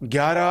11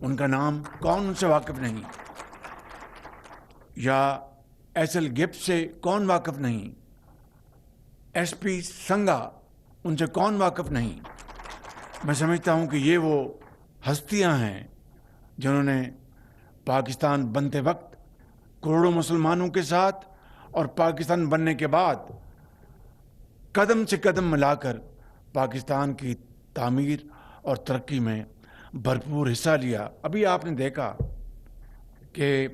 ان کا نام کون ان سے واقف نہیں؟ یا ایس ایل گپت سے کون واقف نہیں؟ ایس پی سنگا ان سے کون واقف نہیں؟ میں سمجھتا ہوں کہ یہ وہ ہستیاں ہیں جنہوں نے پاکستان بنتے وقت کروڑوں مسلمانوں کے ساتھ اور پاکستان بننے کے بعد قدم سے قدم ملا کر پاکستان کی تعمیر اور ترقی میں بھرپور حصہ لیا. ابھی آپ نے دیکھا کہ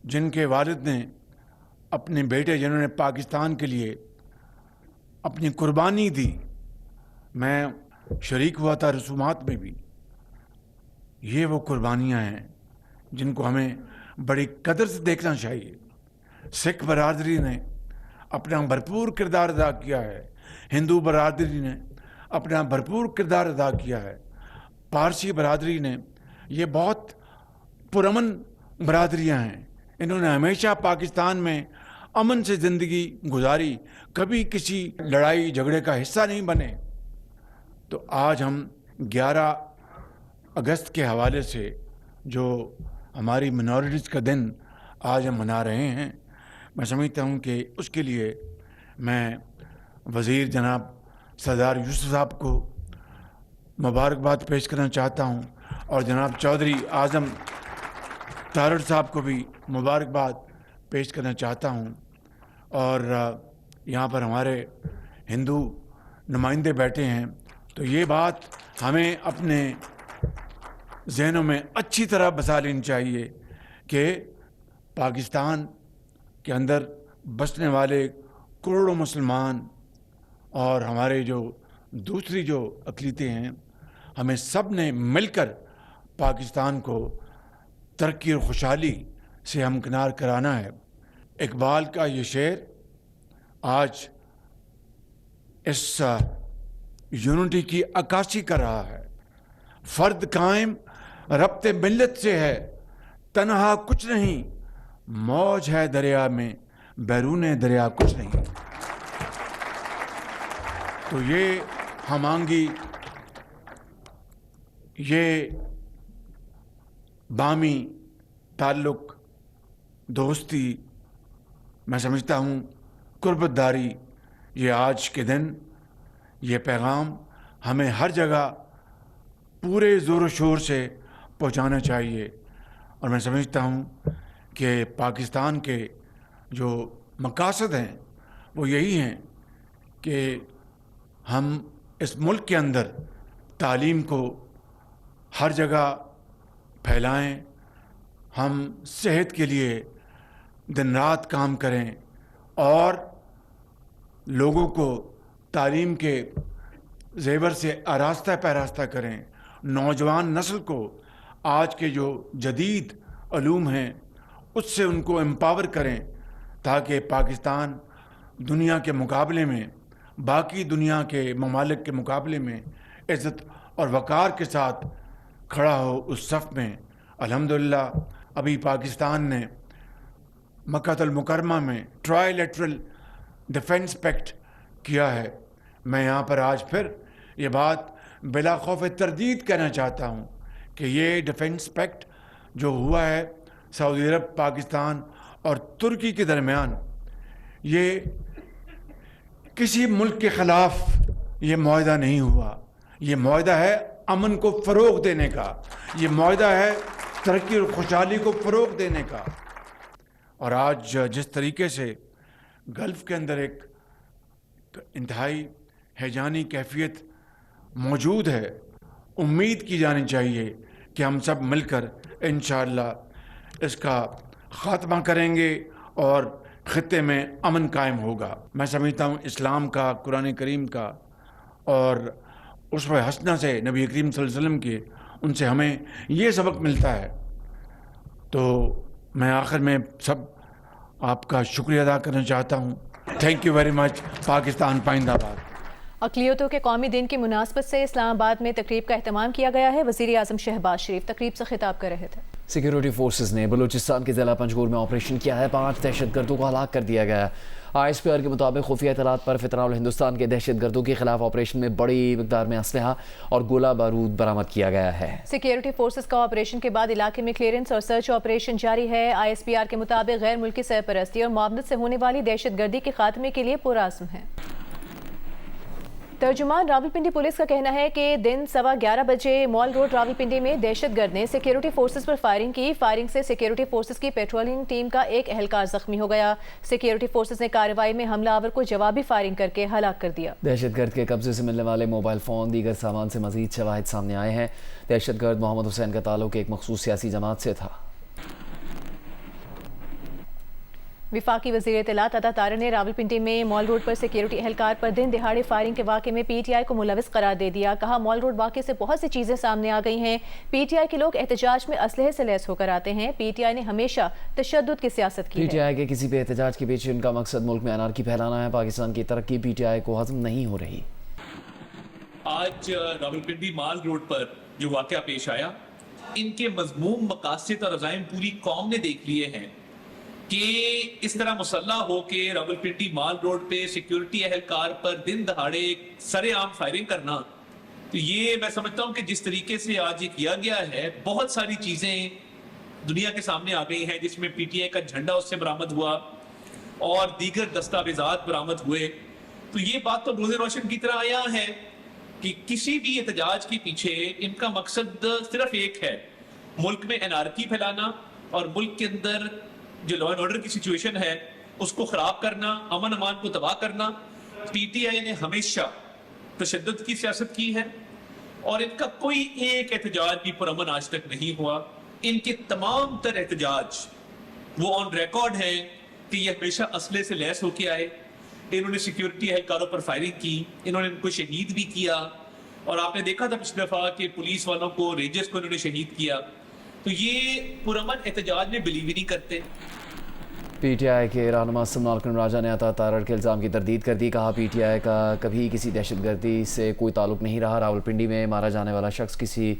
جن کے والد نے اپنے بیٹے جنہوں نے پاکستان کے لیے اپنی قربانی دی، میں شریک ہوا تھا رسومات میں بھی، یہ وہ قربانیاں ہیں جن کو ہمیں بڑی قدر سے دیکھنا چاہیے. سکھ برادری نے اپنا بھرپور کردار ادا کیا ہے، ہندو برادری نے اپنا بھرپور کردار ادا کیا ہے، پارسی برادری نے، یہ بہت پرامن برادریاں ہیں، انہوں نے ہمیشہ پاکستان میں امن سے زندگی گزاری، کبھی کسی لڑائی جھگڑے کا حصہ نہیں بنے. تو آج ہم 11 اگست کے حوالے سے جو ہماری منارٹیز کا دن آج ہم منا رہے ہیں، میں سمجھتا ہوں کہ اس کے لیے میں وزیر جناب سردار یوسف صاحب کو مبارکباد پیش کرنا چاہتا ہوں، اور جناب چودھری اعظم تارڑ صاحب کو بھی مبارکباد پیش کرنا چاہتا ہوں. اور یہاں پر ہمارے ہندو نمائندے بیٹھے ہیں، تو یہ بات ہمیں اپنے ذہنوں میں اچھی طرح بسا لینی چاہیے کہ پاکستان کے اندر بسنے والے کروڑوں مسلمان اور ہمارے جو دوسری جو اقلیتیں ہیں، ہمیں سب نے مل کر پاکستان کو ترقی اور خوشحالی سے ہمکنار کرانا ہے. اقبال کا یہ شعر آج اس یونٹی کی عکاسی کر رہا ہے. فرد قائم ربط ملت سے ہے، تنہا کچھ نہیں، موج ہے دریا میں، بیرون دریا کچھ نہیں. تو یہ ہم آہنگی، یہ باہمی تعلق، دوستی، میں سمجھتا ہوں قربت داری، یہ آج کے دن یہ پیغام ہمیں ہر جگہ پورے زور و شور سے پہنچانا چاہیے. اور میں سمجھتا ہوں کہ پاکستان کے جو مقاصد ہیں وہ یہی ہیں کہ ہم اس ملک کے اندر تعلیم کو ہر جگہ پھیلائیں، ہم صحت کے لیے دن رات کام کریں اور لوگوں کو تعلیم کے زیور سے آراستہ پیراستہ کریں. نوجوان نسل کو آج کے جو جدید علوم ہیں اس سے ان کو امپاور کریں تاکہ پاکستان دنیا کے مقابلے میں، باقی دنیا کے ممالک کے مقابلے میں عزت اور وقار کے ساتھ کھڑا ہو اس صف میں. الحمدللہ ابھی پاکستان نے مکہ المکرمہ میں ٹرائی لیٹرل ڈیفنس پیکٹ کیا ہے. میں یہاں پر آج پھر یہ بات بلا خوف تردید کہنا چاہتا ہوں کہ یہ ڈیفنس پیکٹ جو ہوا ہے سعودی عرب، پاکستان اور ترکی کے درمیان، یہ کسی ملک کے خلاف یہ معاہدہ نہیں ہوا. یہ معاہدہ ہے امن کو فروغ دینے کا، یہ معاہدہ ہے ترقی اور خوشحالی کو فروغ دینے کا. اور آج جس طریقے سے گلف کے اندر ایک انتہائی ہیجانی کیفیت موجود ہے، امید کی جانی چاہیے کہ ہم سب مل کر انشاءاللہ اس کا خاتمہ کریں گے اور خطے میں امن قائم ہوگا. میں سمجھتا ہوں اسلام کا، قرآن کریم کا اور اسوہ حسنہ سے نبی کریم صلی اللہ علیہ وسلم کے، ان سے ہمیں یہ سبق ملتا ہے. تو میں آخر میں سب آپ کا شکریہ ادا کرنا چاہتا ہوں. Thank you very much. Pakistan پائندہ باد. اقلیتوں کے قومی دن کی مناسبت سے اسلام آباد میں تقریب کا اہتمام کیا گیا ہے. وزیر اعظم شہباز شریف تقریب سے خطاب کر رہے تھے. سیکیورٹی فورسز نے بلوچستان کے ضلع پنجگور میں آپریشن کیا ہے. 5 دہشت گردوں کو ہلاک کر دیا گیا. ISPR کے مطابق خفیہ اطلاعات پر فتنہ ہندوستان کے دہشت گردوں کے خلاف آپریشن میں بڑی مقدار میں اسلحہ اور گولہ بارود برآمد کیا گیا ہے۔ سیکیورٹی فورسز کا آپریشن کے بعد علاقے میں کلیئرنس اور سرچ آپریشن جاری ہے۔ ISPR کے مطابق غیر ملکی سرپرستی اور معاونت سے ہونے والی دہشت گردی کے خاتمے کے لیے پرعزم ہے۔ ترجمان راولپنڈی پولیس کا کہنا ہے کہ دن 11:15 بجے مال روڈ راولپنڈی میں دہشت گرد نے سیکیورٹی فورسز پر فائرنگ کی۔ فائرنگ سے سیکیورٹی فورسز کی پیٹرولنگ ٹیم کا ایک اہلکار زخمی ہو گیا۔ سیکیورٹی فورسز نے کارروائی میں حملہ آور کو جوابی فائرنگ کر کے ہلاک کر دیا۔ دہشت گرد کے قبضے سے ملنے والے موبائل فون دیگر سامان سے مزید شواہد سامنے آئے ہیں۔ دہشت گرد محمد حسین کا تعلق ایک مخصوص سیاسی جماعت سے تھا۔ وفاقی وزیر اطلاعات عطا طاہر نے راولپنڈی میں مال روڈ پر سیکیورٹی اہلکار پر دن دہاڑے فائرنگ کے واقعے میں PTI کو ملوث قرار دے دیا۔ کہا مال روڈ واقعے سے بہت سی چیزیں سامنے آ گئی ہیں۔ PTI کے لوگ احتجاج میں اسلحے سے لیس ہو کر آتے ہیں۔ PTI نے ہمیشہ تشدد کی سیاست کی ہے۔ PTI کے کسی بھی احتجاج کے پیچھے ان کا مقصد ملک میں انارکی پھیلانا ہے۔ پاکستان کی ترقی PTI کو ہضم نہیں ہو رہی۔ آج راولپنڈی مال روڈ پر جو واقعہ پیش آیا، ان کے مذموم مقاصد اور عزائم پوری قوم نے دیکھ لیے ہیں کہ اس طرح مسلح ہو کے راولپنڈی مال روڈ پہ سیکیورٹی اہلکار پر دن دہاڑے سر عام فائرنگ کرنا، تو یہ میں سمجھتا ہوں کہ جس طریقے سے آج یہ کیا گیا ہے، بہت ساری چیزیں دنیا کے سامنے آ گئی ہیں جس میں PTI کا جھنڈا اس سے برآمد ہوا اور دیگر دستاویزات برآمد ہوئے۔ تو یہ بات تو روز روشن کی طرح آیا ہے کہ کسی بھی احتجاج کے پیچھے ان کا مقصد صرف ایک ہے، ملک میں انارکی پھیلانا اور ملک کے اندر جو لا اینڈ آرڈر کی سچویشن ہے اس کو خراب کرنا، امن امان کو تباہ کرنا۔ PTI نے ہمیشہ تشدد کی سیاست کی ہے اور ان کا کوئی ایک احتجاج بھی پرامن آج تک نہیں ہوا۔ ان کے تمام تر احتجاج وہ آن ریکارڈ ہیں کہ یہ ہمیشہ اسلحے سے لیس ہو کے آئے۔ انہوں نے سیکیورٹی اہلکاروں پر فائرنگ کی، انہوں نے ان کو شہید بھی کیا، اور آپ نے دیکھا تھا پچھلی دفعہ کہ پولیس والوں کو، رینجرز کو انہوں نے شہید کیا۔ تو یہ پرامن احتجاج میں بلیو ہی نہیں کرتے۔ PTI کے رہنما سمنالکن راجہ نے عطا طاہر کے الزام کی تردید کر دی۔ کہا PTI کا کبھی کسی دہشت گردی سے کوئی تعلق نہیں رہا۔ راولپنڈی میں مارا جانے والا شخص کسی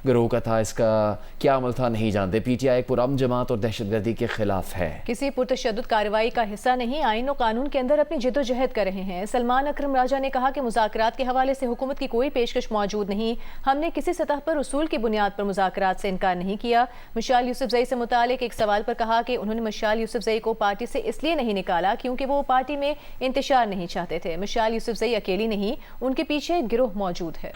گروہ کا تھا، اس کا کیا عمل تھا نہیں جانتے۔ PTI ایک پرامن جماعت اور دہشت گردی کے خلاف ہے۔ کسی پرتشدد کارروائی کا حصہ نہیں، آئین و قانون کے اندر اپنی جد و جہد کر رہے ہیں۔ سلمان اکرم راجہ نے کہا کہ مذاکرات کے حوالے سے حکومت کی کوئی پیشکش موجود نہیں، ہم نے کسی سطح پر اصول کی بنیاد پر مذاکرات سے انکار نہیں کیا۔ مشال یوسفزئی سے متعلق ایک سوال پر کہا کہ انہوں نے مشال یوسفزئی کو پارٹی سے اس لیے نہیں نکالا کیونکہ وہ پارٹی میں انتشار نہیں چاہتے تھے۔ مشال یوسفزئی اکیلی نہیں، ان کے پیچھے ایک گروہ موجود ہے۔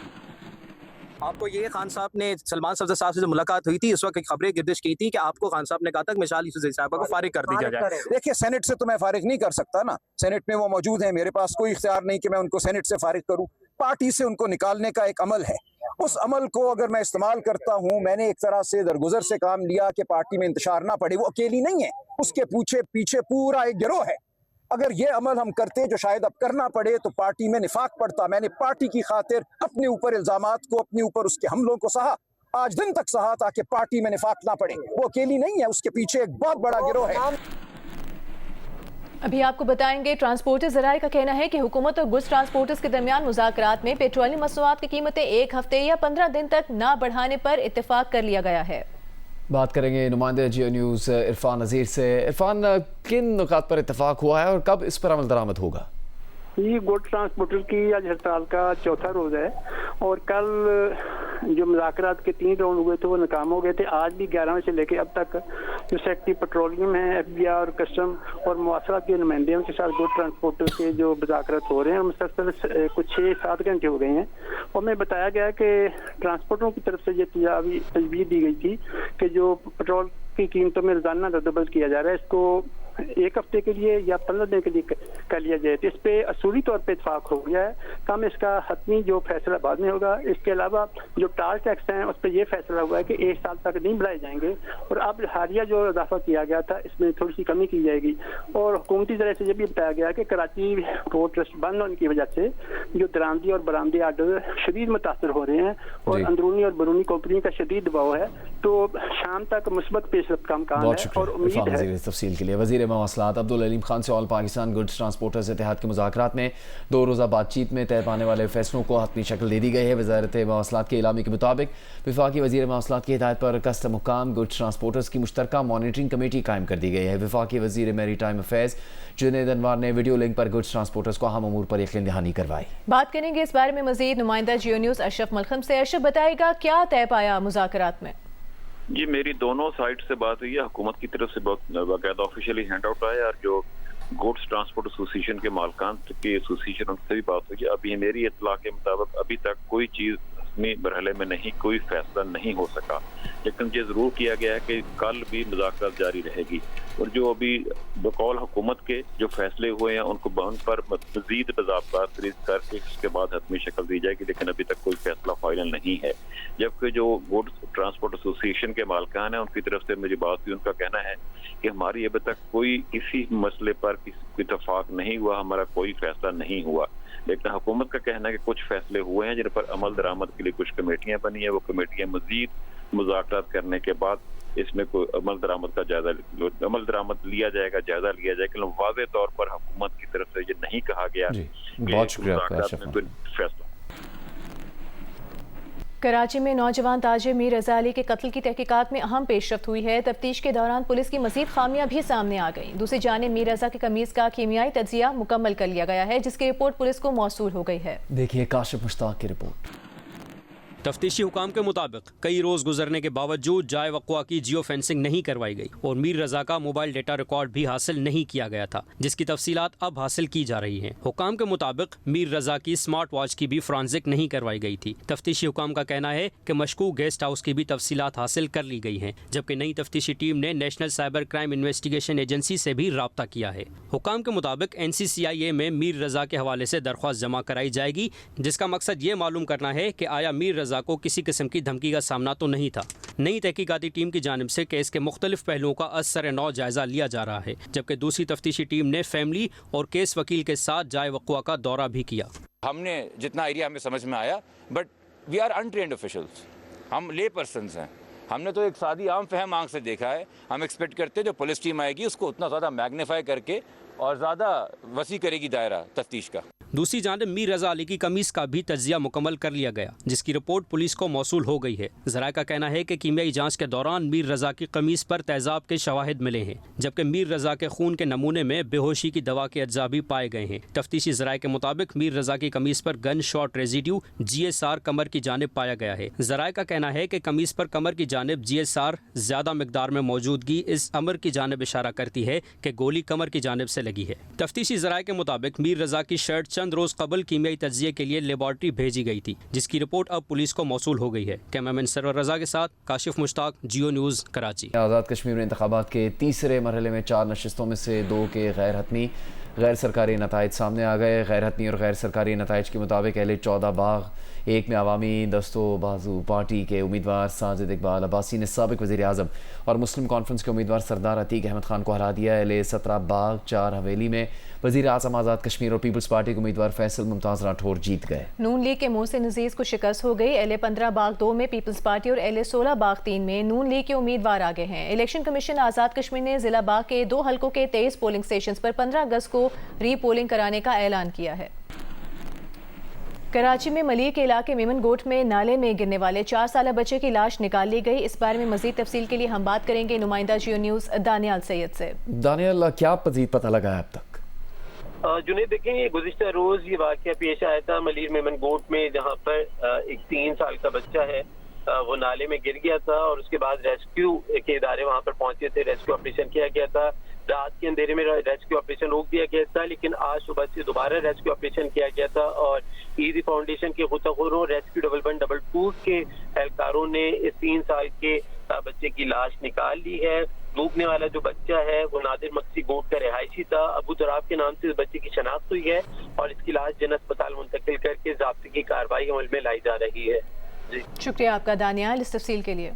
آپ کو یہ خان صاحب نے سلمان صفدر صاحب سے جو ملاقات ہوئی تھی، اس وقت خبریں گردش کی تھی کہ آپ کو خان صاحب نے کہا تھا کہ مشال یوسفزئی صاحب کو فارغ کر دیا جائے۔ دیکھیے سینٹ سے تو میں فارغ نہیں کر سکتا نا، سینٹ میں وہ موجود ہیں، میرے پاس کوئی اختیار نہیں کہ میں ان کو سینٹ سے فارغ کروں۔ پارٹی سے ان کو نکالنے کا ایک عمل ہے، اس عمل کو اگر میں استعمال کرتا ہوں، میں نے ایک طرح سے درگزر سے کام لیا کہ پارٹی میں انتشار نہ پڑے۔ وہ اکیلی نہیں ہے، اس کے پیچھے پورا ایک گروہ ہے۔ اگر یہ عمل ہم کرتے جو شاید اب کرنا پڑے تو پارٹی میں نفاق پڑتا۔ میں نے پارٹی کی خاطر اپنے اوپر الزامات کو، اپنے اوپر اس کے حملوں کو سہا، آج دن تک سہا تاکہ پارٹی میں نفاق نہ پڑے۔ وہ اکیلی نہیں ہے، اس کے پیچھے ایک بہت بڑا گروہ ہے۔ ابھی آپ کو بتائیں گے، ٹرانسپورٹر ذرائع کا کہنا ہے کہ حکومت اور گڈس ٹرانسپورٹرز کے درمیان مذاکرات میں پیٹرولیم مصنوعات کی قیمتیں ایک ہفتے یا 15 دن تک نہ بڑھانے پر اتفاق کر لیا گیا ہے۔ بات کریں گے نمائندہ جیو نیوز عرفان نذیر سے۔ عرفان، کن نکات پر اتفاق ہوا ہے اور کب اس پر عمل درآمد ہوگا؟ یہ گوڈ ٹرانسپورٹر کی آج ہڑتال کا چوتھا روز ہے اور کل جو مذاکرات کے 3 راؤنڈ ہوئے تھے وہ ناکام ہو گئے تھے۔ آج بھی 11 بجے سے لے کے اب تک جو سیکٹری پیٹرولیم ہے، FBI اور کسٹم اور مواصلات کے نمائندوں کے ساتھ گوڈ ٹرانسپورٹر کے جو مذاکرات ہو رہے ہیں اور مسلسل کچھ 6-7 گھنٹے ہو گئے ہیں، اور میں بتایا گیا کہ ٹرانسپورٹروں کی طرف سے یہ تجویز دی گئی تھی کہ جو پیٹرول کی قیمتوں میں روزانہ ڈبل کیا جا رہا ہے، اس کو 1 ہفتے کے لیے یا 15 دن کے لیے کر لیا جائے۔ تو اس پہ اصولی طور پہ اتفاق ہو گیا ہے، کم اس کا حتمی جو فیصلہ بعد میں ہوگا۔ اس کے علاوہ جو ٹال ٹیکس ہیں اس پہ یہ فیصلہ ہوا ہے کہ 1 سال تک نہیں بڑھائے جائیں گے، اور اب حالیہ جو اضافہ کیا گیا تھا اس میں تھوڑی سی کمی کی جائے گی۔ اور حکومتی ذرائع سے یہ بھی بتایا گیا کہ کراچی پورٹ ٹرسٹ بند ہونے کی وجہ سے جو درآمدی اور برآمدی آرڈر شدید متاثر ہو رہے ہیں اور اندرونی اور بیرونی کمپنی کا شدید دباؤ ہے تو شام تک مثبت پیش رفت کا امکان بہت ہے اور شکریہ امید عرفان ہے. نذیر تفصیل کے لیے. وزیر مواصلات عبدالعلیم خان سے آل پاکستان گڈز ٹرانسپورٹرز اتحاد کے مذاکرات میں 2 روزہ بات چیت میں طے پانے والے فیصلوں کو حتمی شکل دے دی گئی ہے. وزارت مواصلات کے اعلامیے کے مطابق وفاقی وزیر مواصلات کی ہدایت پر کسٹم حکام گڈز ٹرانسپورٹرز کی مشترکہ مانیٹرنگ کمیٹی قائم کر دی گئی ہے. وفاقی وزیر میری ٹائم افیئرز جنید انوار نے ویڈیو لنک پر گڈز ٹرانسپورٹرز کو اہم امور پر یقین دہانی کروائی. بات کریں گے اس بارے میں مزید نمائندہ جیو نیوز اشرف ملخم سے. اشرف بتائے گا کیا طے پایا مذاکرات میں؟ جی میری دونوں سائٹ سے بات ہوئی ہے. حکومت کی طرف سے بہت باقاعدہ آفیشیلی ہینڈ آؤٹ آیا اور جو گوڈس ٹرانسپورٹ ایسوسیشن کے مالکان کے ایسوسیشن ان سے بھی بات ہوئی ہے. ابھی میری اطلاع کے مطابق ابھی تک کوئی چیز رسمی مرحلے میں نہیں، کوئی فیصلہ نہیں ہو سکا، لیکن یہ ضرور کیا گیا ہے کہ کل بھی مذاکرات جاری رہے گی اور جو ابھی بقول حکومت کے جو فیصلے ہوئے ہیں ان کو ان پر مزید باضابطہ کر کے اس کے بعد حتمی شکل دی جائے گی، لیکن ابھی تک کوئی فیصلہ فائنل نہیں ہے. جبکہ جو گوڈس ٹرانسپورٹ ایسوسیشن کے مالکان ہیں ان کی طرف سے مجھے بات ہوئی، ان کا کہنا ہے کہ ہماری ابھی تک کوئی کسی مسئلے پر کوئی اتفاق نہیں ہوا، ہمارا کوئی فیصلہ نہیں ہوا. لیکن حکومت کا کہنا ہے کہ کچھ فیصلے ہوئے ہیں جن پر عمل درآمد کے لیے کچھ کمیٹیاں بنی ہیں. وہ کمیٹیاں مزید مذاکرات کرنے کے بعد اس میں کوئی عمل درآمد کا لیا جائے گا، جائزہ لیا جائے گا. لیکن واضح طور پر حکومت کی طرف سے یہ نہیں کہا گیا کہ بہت شکریہ آپ کا مذاکرات میں کوئی فیصلہ. کراچی میں نوجوان تاجر میر رضا علی کے قتل کی تحقیقات میں اہم پیش رفت ہوئی ہے. تفتیش کے دوران پولیس کی مزید خامیاں بھی سامنے آ گئیں. دوسری جانب میر رضا کی قمیض کا کیمیائی تجزیہ مکمل کر لیا گیا ہے جس کی رپورٹ پولیس کو موصول ہو گئی ہے. دیکھیے کاشف مشتاق کی رپورٹ. تفتیشی حکام کے مطابق کئی روز گزرنے کے باوجود جائے وقوع کی جیو فینسنگ نہیں کروائی گئی اور میر رضا کا موبائل ڈیٹا ریکارڈ بھی حاصل نہیں کیا گیا تھا جس کی تفصیلات اب حاصل کی جا رہی ہیں. حکام کے مطابق میر رضا کی سمارٹ واچ کی بھی فرانزک نہیں کروائی گئی تھی. تفتیشی حکام کا کہنا ہے کہ مشکوک گیسٹ ہاؤس کی بھی تفصیلات حاصل کر لی گئی ہیں، جبکہ نئی تفتیشی ٹیم نے national cyber crime investigation agency سے بھی رابطہ کیا ہے. حکام کے مطابق NCCIA میں میر رضا کے حوالے سے درخواست جمع کرائی جائے گی جس کا مقصد یہ معلوم کرنا ہے کہ آیا میر رضا کو کسی قسم کی دھمکی کا سامنا تو نہیں تھا. نئی تحقیقاتی ٹیم کی جانب سے کیس کے مختلف پہلوؤں کا از سر نو جائزہ لیا جا رہا ہے، جبکہ دوسری تفتیشی ٹیم نے فیملی اور کیس وکیل کے ساتھ جائے وقوع کا دورہ بھی کیا. ہم نے جتنا ایریا ہمیں سمجھ میں آیا، but we are untrained officials, ہم لے پرسنز ہیں. ہم نے تو ایک سادی عام فہم آنکھ سے دیکھا ہے. ہم ایکسپیکٹ کرتے ہیں جو پولیس ٹیم آئے گی اس کو اتنا زیادہ میگنیفائی کر کے اور زیادہ وسیع کرے گی دائرہ تفتیش کا. دوسری جانب میر رضا علی کی قمیض کا بھی تجزیہ مکمل کر لیا گیا جس کی رپورٹ پولیس کو موصول ہو گئی ہے. ذرائع کا کہنا ہے کہ کیمیائی جانچ کے دوران میر رضا کی قمیض پر تیزاب کے شواہد ملے ہیں، جبکہ میر رضا کے خون کے نمونے میں بے ہوشی کی دوا کے اجزاء بھی پائے گئے ہیں. تفتیشی ذرائع کے مطابق میر رضا کی قمیض پر گن شاٹ ریزیڈیو GSR کمر کی جانب پایا گیا ہے. ذرائع کا کہنا ہے کہ قمیض پر کمر کی جانب GSR زیادہ مقدار میں موجودگی اس امر کی جانب اشارہ کرتی ہے کہ گولی کمر کی جانب سے لگی ہے. تفتیشی ذرائع کے مطابق میر رضا کی شرٹ چند روز قبل کیمیائی تجزیے کے لیے لیبارٹری بھیجی گئی تھی جس کی رپورٹ اب پولیس کو موصول ہو گئی ہے. کیمرامین سرور رضا کے ساتھ کاشف مشتاق، جیو نیوز، کراچی. آزاد کشمیر میں انتخابات کے تیسرے مرحلے میں 4 نشستوں میں سے 2 کے غیر سرکاری نتائج سامنے آ گئے. غیر حتمی اور غیر سرکاری نتائج کے مطابق اہل 14 باغ 1 میں عوامی دست و بازو پارٹی کے امیدوار ساجد اقبال عباسی نے سابق وزیر اعظم اور مسلم کانفرنس کے امیدوار سردار عتیق احمد خان کو ہرا دیا. اہل 17 باغ 4 حویلی میں وزیر اعظم آزاد کشمیر اور پیپلز پارٹی کے امیدوار فیصل ممتاز راٹھور جیت گئے. نون لیگ کے محسن عزیز کو شکست ہو گئی. اہل 15 باغ 2 میں پیپلز پارٹی اور اہل 16 باغ 3 میں نون لیگ کے امیدوار آگے ہیں. الیکشن کمیشن آزاد کشمیر نے ضلع باغ کے 2 حلقوں کے 23 پولنگ سٹیشنز پر 15 اگست کو ری پولنگ کرانے کا اعلان کیا ہے. کراچی میں ملیر کے علاقے میمن گوٹ میں نالے میں گرنے والے 4 سالہ بچے کی لاش نکال لی گئی. اس بارے میں مزید تفصیل کے لیے ہم بات کریں گے نمائندہ جیو نیوز دانیال سید سے. دانیال، کیا مزید پتہ لگا ہے اب تک؟ جنید دیکھیں، یہ گزشتہ روز یہ واقعہ پیش آیا تھا ملیر میمن گوٹ میں، جہاں پر ایک 3 سال کا بچہ ہے وہ نالے میں گر گیا تھا اور اس کے بعد ریسکیو کے ادارے وہاں پر پہنچے تھے. ریسکیو آپریشن کیا گیا تھا. رات کے اندھیرے میں ریسکیو آپریشن روک دیا گیا تھا، لیکن آج صبح سے دوبارہ ریسکیو آپریشن کیا گیا تھا اور ایزی فاؤنڈیشن کے غوطہ ریسکیو 1122 کے اہلکاروں نے اس 3 سال کے بچے کی لاش نکال لی ہے. ڈوبنے والا جو بچہ ہے وہ نادر مکسی گوٹ کا رہائشی تھا. ابو تراب کے نام سے اس بچے کی شناخت ہوئی ہے اور اس کی لاش جن اسپتال منتقل کر کے ضابطے کی کارروائی عمل میں لائی جا رہی ہے. جی شکریہ آپ کا دانیال اس تفصیل کے لیے.